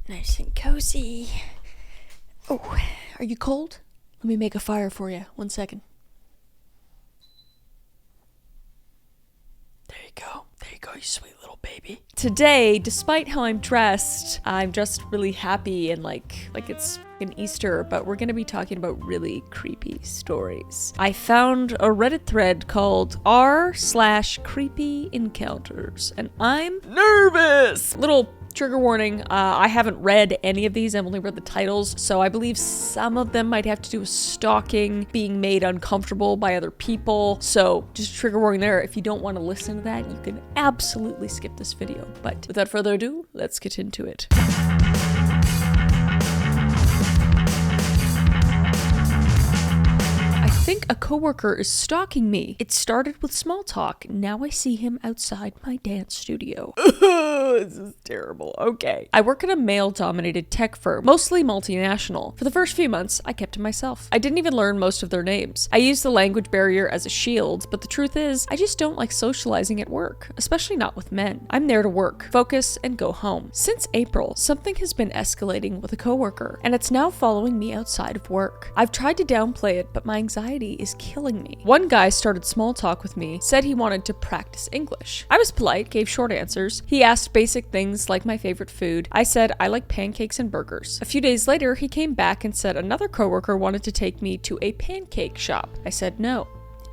Nice and cozy. Oh, are you cold? Let me make a fire for you. 1 second. There you go. There you go, you sweet little baby. Today, despite how I'm dressed really happy and like it's an Easter, but we're gonna be talking about really creepy stories. I found a Reddit thread called r/creepy encounters, and I'm nervous. Little trigger warning, I haven't read any of these. I've only read the titles, so I believe some of them might have to do with stalking, being made uncomfortable by other people. So just a trigger warning there. If you don't want to listen to that, you can absolutely skip this video. But without further ado, let's get into it. I think a coworker is stalking me. It started with small talk. Now I see him outside my dance studio. This is terrible. Okay. I work at a male-dominated tech firm, mostly multinational. For the first few months, I kept to myself. I didn't even learn most of their names. I used the language barrier as a shield, but the truth is, I just don't like socializing at work, especially not with men. I'm there to work, focus, and go home. Since April, something has been escalating with a coworker, and it's now following me outside of work. I've tried to downplay it, but my anxiety is killing me. One guy started small talk with me, said he wanted to practice English. I was polite, gave short answers. He asked basic things like my favorite food. I said I like pancakes and burgers. A few days later, he came back and said another coworker wanted to take me to a pancake shop. I said no.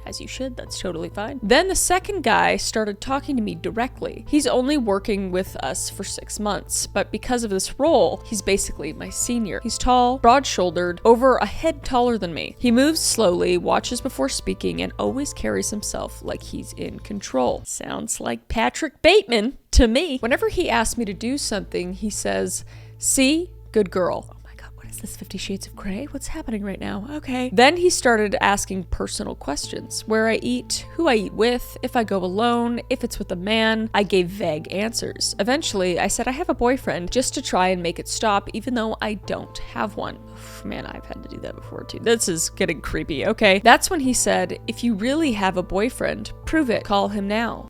As you should, that's totally fine. Then the second guy started talking to me directly. He's only working with us for 6 months, but because of this role, he's basically my senior. He's tall, broad-shouldered, over a head taller than me. He moves slowly, watches before speaking, and always carries himself like he's in control. Sounds like Patrick Bateman to me. Whenever he asks me to do something, he says, "See? Good girl." Is this 50 Shades of Grey? What's happening right now? Okay. Then he started asking personal questions. Where I eat, who I eat with, if I go alone, if it's with a man. I gave vague answers. Eventually, I said I have a boyfriend just to try and make it stop, even though I don't have one. Oof, man, I've had to do that before too. This is getting creepy. Okay. That's when he said, if you really have a boyfriend, prove it. Call him now.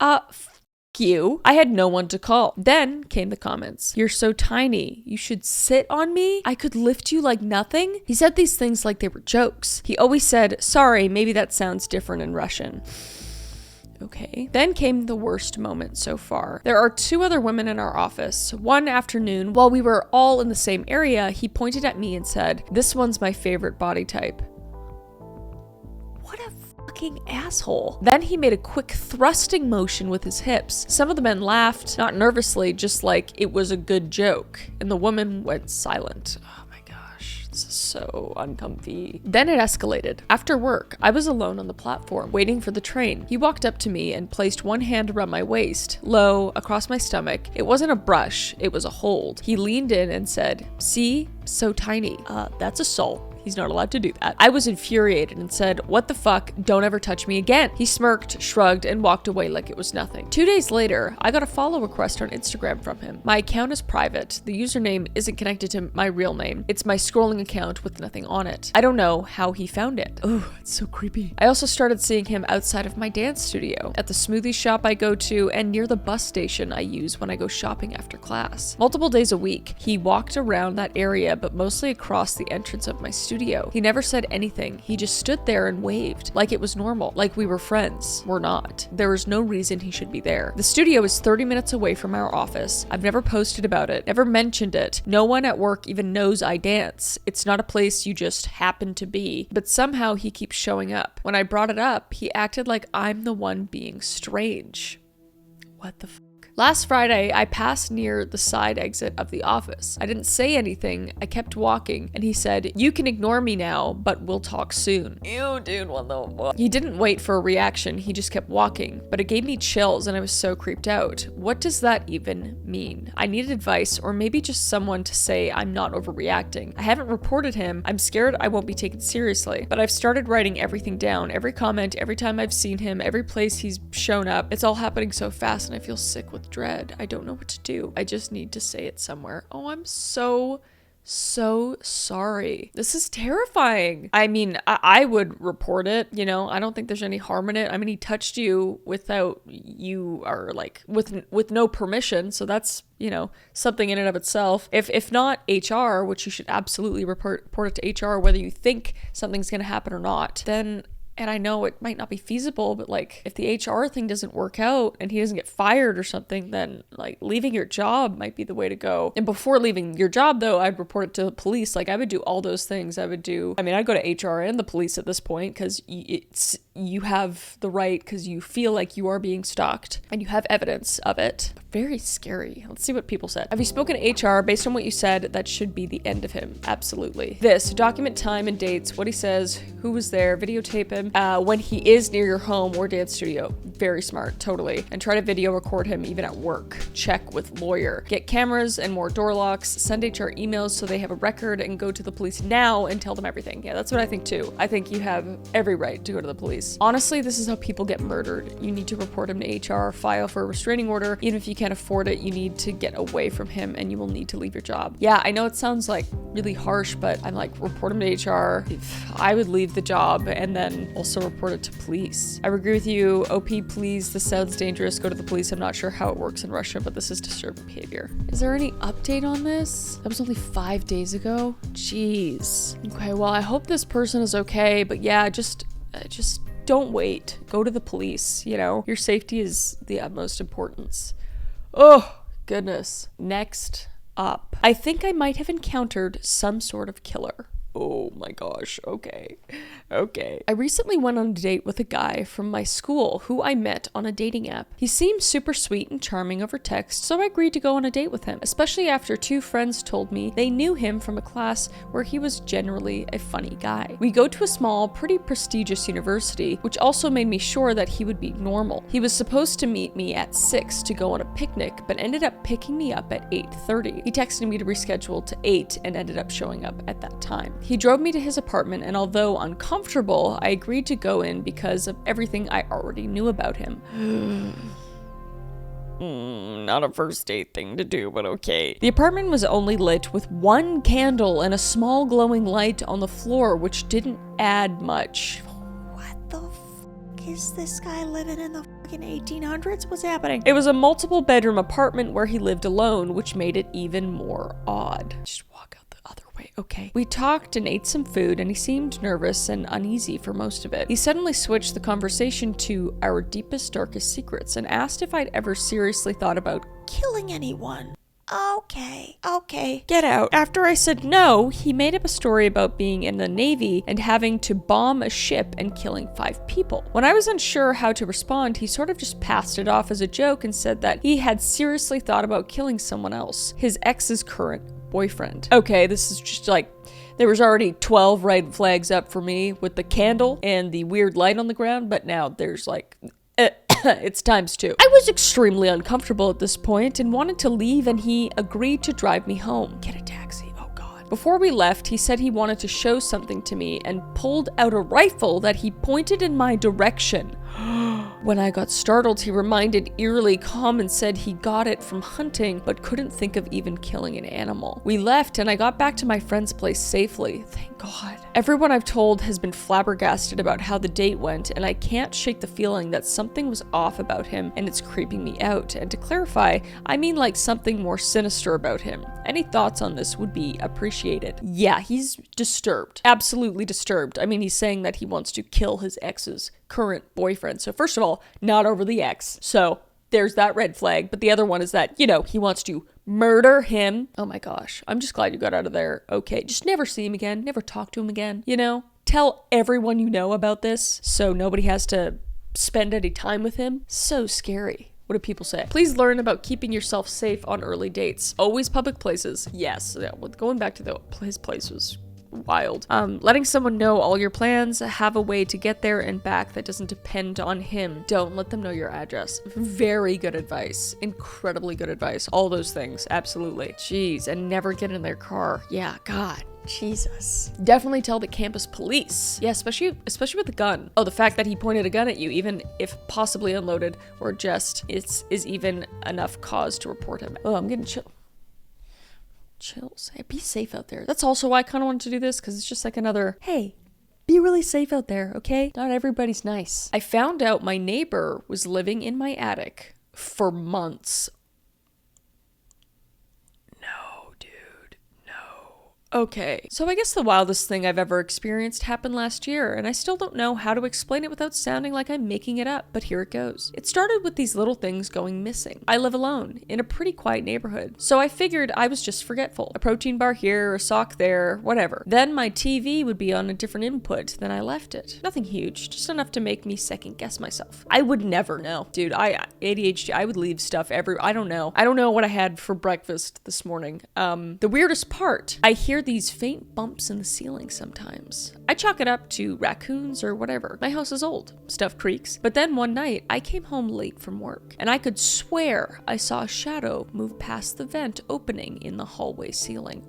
You. I had no one to call. Then came the comments. You're so tiny. You should sit on me. I could lift you like nothing. He said these things like they were jokes. He always said, sorry, maybe that sounds different in Russian. Okay. Then came the worst moment so far. There are 2 other women in our office. One afternoon, while we were all in the same area, he pointed at me and said, this one's my favorite body type. What a fucking asshole. Then he made a quick thrusting motion with his hips. Some of the men laughed, not nervously, just like it was a good joke, and the woman went silent. Oh my gosh, this is so uncomfy. Then it escalated. After work, I was alone on the platform, waiting for the train. He walked up to me and placed one hand around my waist, low, across my stomach. It wasn't a brush, it was a hold. He leaned in and said, see? So tiny. That's assault. He's not allowed to do that. I was infuriated and said, what the fuck? Don't ever touch me again. He smirked, shrugged, and walked away like it was nothing. 2 days later, I got a follow request on Instagram from him. My account is private. The username isn't connected to my real name. It's my scrolling account with nothing on it. I don't know how he found it. Oh, it's so creepy. I also started seeing him outside of my dance studio, at the smoothie shop I go to, and near the bus station I use when I go shopping after class. Multiple days a week, he walked around that area, but mostly across the entrance of my studio. He never said anything. He just stood there and waved like it was normal, like we were friends. We're not. There was no reason he should be there. The studio is 30 minutes away from our office. I've never posted about it, never mentioned it. No one at work even knows I dance. It's not a place you just happen to be, but somehow he keeps showing up. When I brought it up, he acted like I'm the one being strange. What the Last Friday, I passed near the side exit of the office. I didn't say anything. I kept walking, and he said, you can ignore me now, but we'll talk soon. Ew, dude, what the fuck? He didn't wait for a reaction. He just kept walking, but it gave me chills, and I was so creeped out. What does that even mean? I needed advice, or maybe just someone to say I'm not overreacting. I haven't reported him. I'm scared I won't be taken seriously, but I've started writing everything down. Every comment, every time I've seen him, every place he's shown up. It's all happening so fast, and I feel sick with dread. I don't know what to do. I just need to say it somewhere. Oh, I'm so so sorry. This is terrifying. I mean, I would report it, you know. I don't think there's any harm in it. I mean, he touched you without you are like with no permission, so that's, you know, something in and of itself. If not HR, which you should absolutely report it to HR whether you think something's going to happen or not, then, and I know it might not be feasible, but like if the HR thing doesn't work out and he doesn't get fired or something, then like leaving your job might be the way to go. And before leaving your job though, I'd report it to the police. Like I would do all those things. I'd go to HR and the police at this point because you have the right, because you feel like you are being stalked and you have evidence of it. Very scary. Let's see what people said. Have you spoken to HR? Based on what you said, that should be the end of him. Absolutely. Document time and dates, what he says, who was there, videotape him when he is near your home or dance studio. Very smart, totally. And try to video record him even at work. Check with lawyer. Get cameras and more door locks. Send HR emails so they have a record, and go to the police now and tell them everything. Yeah, that's what I think too. I think you have every right to go to the police. Honestly, this is how people get murdered. You need to report him to HR, file for a restraining order. Even if you can't afford it, you need to get away from him and you will need to leave your job. Yeah, I know it sounds like really harsh, but I'm like, report him to HR. I would leave the job and then also report it to police. I agree with you. OP, please. This sounds dangerous. Go to the police. I'm not sure how it works in Russia, but this is disturbing behavior. Is there any update on this? That was only 5 days ago. Jeez. Okay, well, I hope this person is okay, but yeah, just don't wait. Go to the police, you know? Your safety is the utmost importance. Oh, goodness. Next up. I think I might have encountered some sort of killer. Oh my gosh, okay. I recently went on a date with a guy from my school who I met on a dating app. He seemed super sweet and charming over text, so I agreed to go on a date with him, especially after 2 friends told me they knew him from a class where he was generally a funny guy. We go to a small, pretty prestigious university, which also made me sure that he would be normal. He was supposed to meet me at 6 to go on a picnic, but ended up picking me up at 8:30. He texted me to reschedule to 8 and ended up showing up at that time. He drove me to his apartment, and although uncomfortable, I agreed to go in because of everything I already knew about him. Not a first date thing to do, but okay. The apartment was only lit with 1 candle and a small glowing light on the floor, which didn't add much. What the fuck is this guy living in the fucking 1800s? What's happening? It was a multiple bedroom apartment where he lived alone, which made it even more odd. Just walk out the other way. Okay. We talked and ate some food, and he seemed nervous and uneasy for most of it. He suddenly switched the conversation to our deepest, darkest secrets and asked if I'd ever seriously thought about killing anyone. Okay, get out. After I said no, he made up a story about being in the Navy and having to bomb a ship and killing 5 people. When I was unsure how to respond, he sort of just passed it off as a joke and said that he had seriously thought about killing someone else, his ex's current boyfriend. Okay, this is just like, there was already 12 red flags up for me with the candle and the weird light on the ground, but now there's like... it's times 2. I was extremely uncomfortable at this point and wanted to leave, and he agreed to drive me home. Get a taxi. Oh God. Before we left, he said he wanted to show something to me and pulled out a rifle that he pointed in my direction. When I got startled, he remained eerily calm and said he got it from hunting, but couldn't think of even killing an animal. We left, and I got back to my friend's place safely. Thank God. Everyone I've told has been flabbergasted about how the date went, and I can't shake the feeling that something was off about him, and it's creeping me out. And to clarify, I mean like something more sinister about him. Any thoughts on this would be appreciated. Yeah, he's disturbed. Absolutely disturbed. I mean, he's saying that he wants to kill his ex's current boyfriend. So first of all, not over the ex. So there's that red flag. But the other one is that, you know, he wants to murder him. Oh my gosh. I'm just glad you got out of there. Okay. Just never see him again. Never talk to him again. You know, tell everyone you know about this so nobody has to spend any time with him. So scary. What do people say? Please learn about keeping yourself safe on early dates. Always public places. Yes. Yeah, going back to his place was wild. Letting someone know all your plans, have a way to get there and back that doesn't depend on him. Don't let them know your address. Very good advice. Incredibly good advice. All those things. Absolutely. Jeez. And never get in their car. Yeah, God. Jesus. Definitely tell the campus police. Yeah, especially with the gun. Oh, the fact that he pointed a gun at you, even if possibly unloaded or just, is even enough cause to report him. Oh, I'm getting chill. chills. Hey, be safe out there. That's also why I kind of wanted to do this, because it's just like another, hey, be really safe out there, okay? Not everybody's nice. I found out my neighbor was living in my attic for months. No, dude, no. Okay, so I guess the wildest thing I've ever experienced happened last year, and I still don't know how to explain it without sounding like I'm making it up, but here it goes. It started with these little things going missing. I live alone, in a pretty quiet neighborhood, so I figured I was just forgetful. A protein bar here, a sock there, whatever. Then my TV would be on a different input than I left it. Nothing huge, just enough to make me second guess myself. I would never know. Dude, ADHD, I would leave stuff I don't know. I don't know what I had for breakfast this morning. The weirdest part, I hear these faint bumps in the ceiling sometimes. I chalk it up to raccoons or whatever. My house is old. Stuff creaks. But then one night, I came home late from work, and I could swear I saw a shadow move past the vent opening in the hallway ceiling.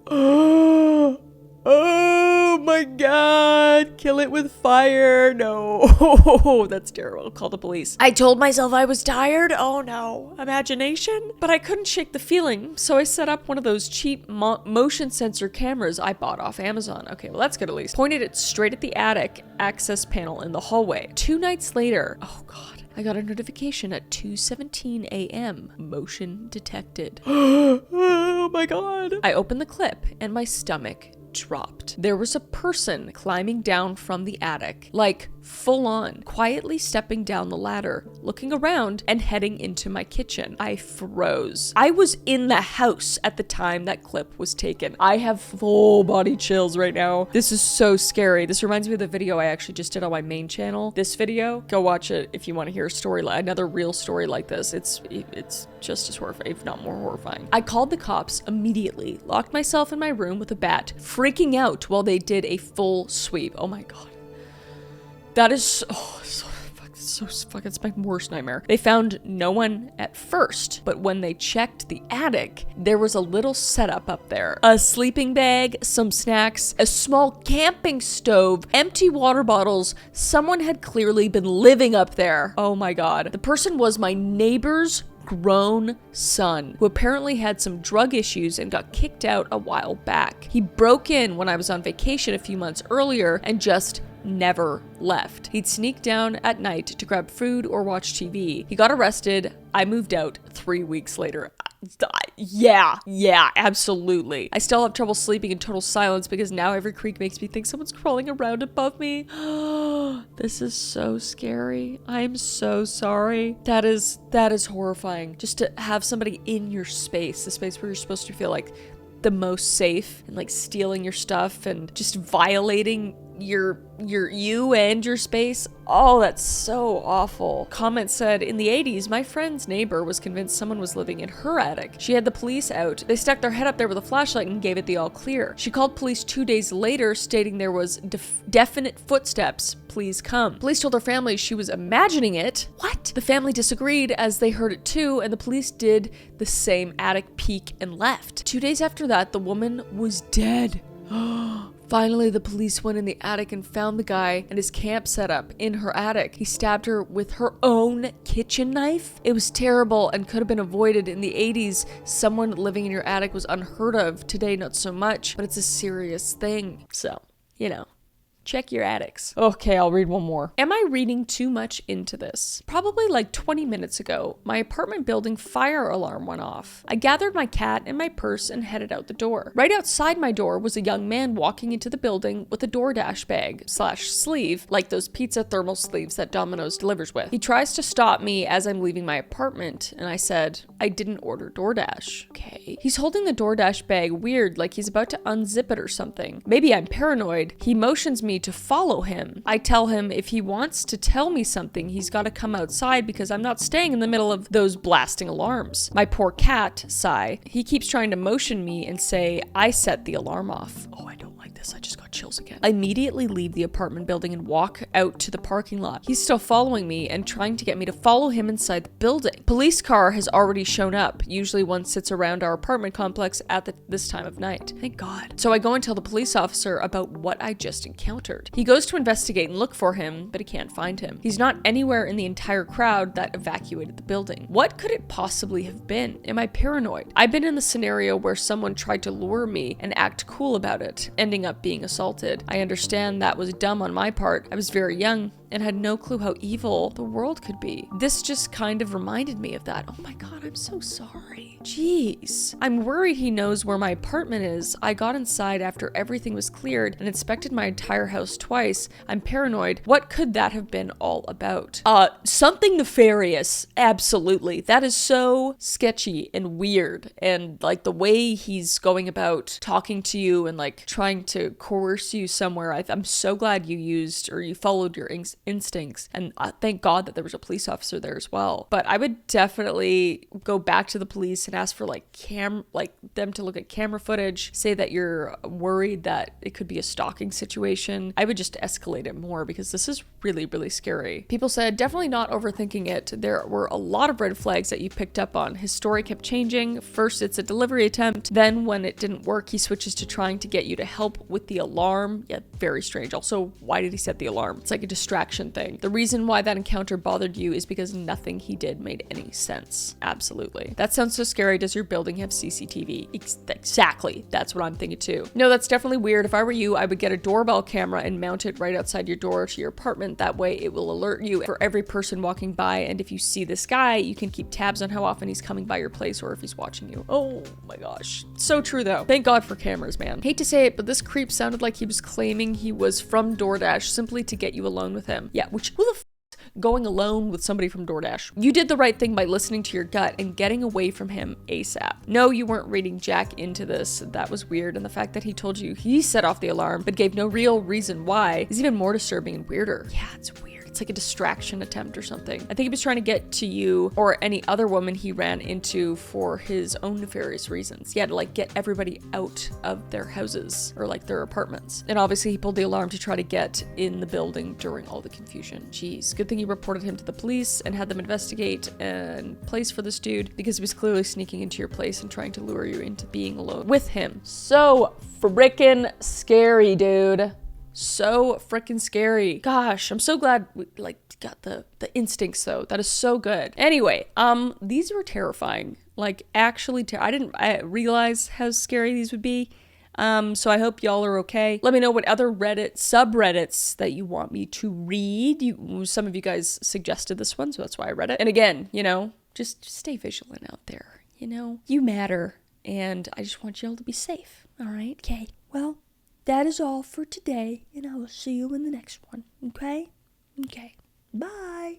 Oh my god, kill it with fire. No, that's terrible. Call the police. I told myself I was tired. Oh no, imagination. But I couldn't shake the feeling, so I set up one of those cheap motion sensor cameras I bought off Amazon. Okay, well that's good at least. Pointed it straight at the attic access panel in the hallway. 2 nights later, oh god, I got a notification at 2:17 a.m. Motion detected. Oh my god. I opened the clip and my stomach dropped. There was a person climbing down from the attic, like full on, quietly stepping down the ladder, looking around and heading into my kitchen. I froze. I was in the house at the time that clip was taken. I have full body chills right now. This is so scary. This reminds me of the video I actually just did on my main channel. This video, go watch it if you want to hear a story, another real story like this. It's just as horrifying, if not more horrifying. I called the cops immediately, locked myself in my room with a bat, freaking out while they did a full sweep. Oh my god. That is so fucking, it's my worst nightmare. They found no one at first, but when they checked the attic, there was a little setup up there. A sleeping bag, some snacks, a small camping stove, empty water bottles. Someone had clearly been living up there. Oh my god. The person was my neighbor's grown son, who apparently had some drug issues and got kicked out a while back. He broke in when I was on vacation a few months earlier and just never left. He'd sneak down at night to grab food or watch TV. He got arrested. I moved out 3 weeks later. Yeah, absolutely. I still have trouble sleeping in total silence because now every creak makes me think someone's crawling around above me. This is so scary. I'm so sorry. That is horrifying. Just to have somebody in your space, the space where you're supposed to feel like the most safe, and like stealing your stuff and just violating you and your space. Oh, that's so awful. Comment said, in the 80s, my friend's neighbor was convinced someone was living in her attic. She had the police out. They stuck their head up there with a flashlight and gave it the all clear. She called police 2 days later, stating there was definite footsteps. Please come. Police told her family she was imagining it. What? The family disagreed as they heard it too, and the police did the same attic peek and left. 2 days after that, the woman was dead. Finally, the police went in the attic and found the guy and his camp set up in her attic. He stabbed her with her own kitchen knife. It was terrible and could have been avoided. In the 80s, someone living in your attic was unheard of. Today, not so much, but it's a serious thing. So, you know. Check your attics. Okay, I'll read one more. Am I reading too much into this? Probably like 20 minutes ago, my apartment building fire alarm went off. I gathered my cat and my purse and headed out the door. Right outside my door was a young man walking into the building with a DoorDash bag / sleeve, like those pizza thermal sleeves that Domino's delivers with. He tries to stop me as I'm leaving my apartment, and I said, I didn't order DoorDash. Okay. He's holding the DoorDash bag weird, like he's about to unzip it or something. Maybe I'm paranoid. He motions me to follow him. I tell him if he wants to tell me something, he's got to come outside because I'm not staying in the middle of those blasting alarms. My poor cat, Sai, he keeps trying to motion me and say I set the alarm off. Oh, I don't like this. I just got chills animals again. I immediately leave the apartment building and walk out to the parking lot. He's still following me and trying to get me to follow him inside the building. Police car has already shown up. Usually one sits around our apartment complex at this time of night. Thank God. So I go and tell the police officer about what I just encountered. He goes to investigate and look for him, but he can't find him. He's not anywhere in the entire crowd that evacuated the building. What could it possibly have been? Am I paranoid? I've been in the scenario where someone tried to lure me and act cool about it, ending up being assaulted. I understand that was dumb on my part. I was very young and had no clue how evil the world could be. This just kind of reminded me of that. Oh my God, I'm so sorry. Jeez. I'm worried he knows where my apartment is. I got inside after everything was cleared and inspected my entire house twice. I'm paranoid. What could that have been all about? Something nefarious. Absolutely. That is so sketchy and weird. And like the way he's going about talking to you and like trying to coerce you somewhere. I'm so glad you followed your instincts, and thank God that there was a police officer there as well. But I would definitely go back to the police and ask for them to look at camera footage, say that you're worried that it could be a stalking situation. I would just escalate it more because this is really, really scary. People said definitely not overthinking it. There were a lot of red flags that you picked up on. His story kept changing. First it's a delivery attempt, then when it didn't work he switches to trying to get you to help with the alarm. Yeah, very strange. Also, why did he set the alarm? It's like a distraction thing. The reason why that encounter bothered you is because nothing he did made any sense. Absolutely. That sounds so scary. Does your building have CCTV? Exactly. That's what I'm thinking too. No, that's definitely weird. If I were you, I would get a doorbell camera and mount it right outside your door to your apartment. That way it will alert you for every person walking by, and if you see this guy, you can keep tabs on how often he's coming by your place or if he's watching you. Oh my gosh. So true though. Thank God for cameras, man. Hate to say it, but this creep sounded like he was claiming he was from DoorDash simply to get you alone with him. Yeah, which who the f going alone with somebody from DoorDash? You did the right thing by listening to your gut and getting away from him ASAP. No, you weren't reading Jack into this. That was weird, and the fact that he told you he set off the alarm but gave no real reason why is even more disturbing and weirder. Yeah, it's weird. It's like a distraction attempt or something. I think he was trying to get to you or any other woman he ran into for his own nefarious reasons. He had to like get everybody out of their houses or like their apartments. And obviously he pulled the alarm to try to get in the building during all the confusion. Jeez, good thing you reported him to the police and had them investigate and place for this dude because he was clearly sneaking into your place and trying to lure you into being alone with him. So frickin' scary, dude. So freaking scary. Gosh, I'm so glad we got the instincts though. That is so good. Anyway, these were terrifying. Like actually, I didn't realize how scary these would be. So I hope y'all are okay. Let me know what other subreddits that you want me to read. Some of you guys suggested this one, so that's why I read it. And again, just stay vigilant out there. You matter, and I just want y'all to be safe. All right? Okay. Well, that is all for today, and I will see you in the next one. Okay? Okay. Bye.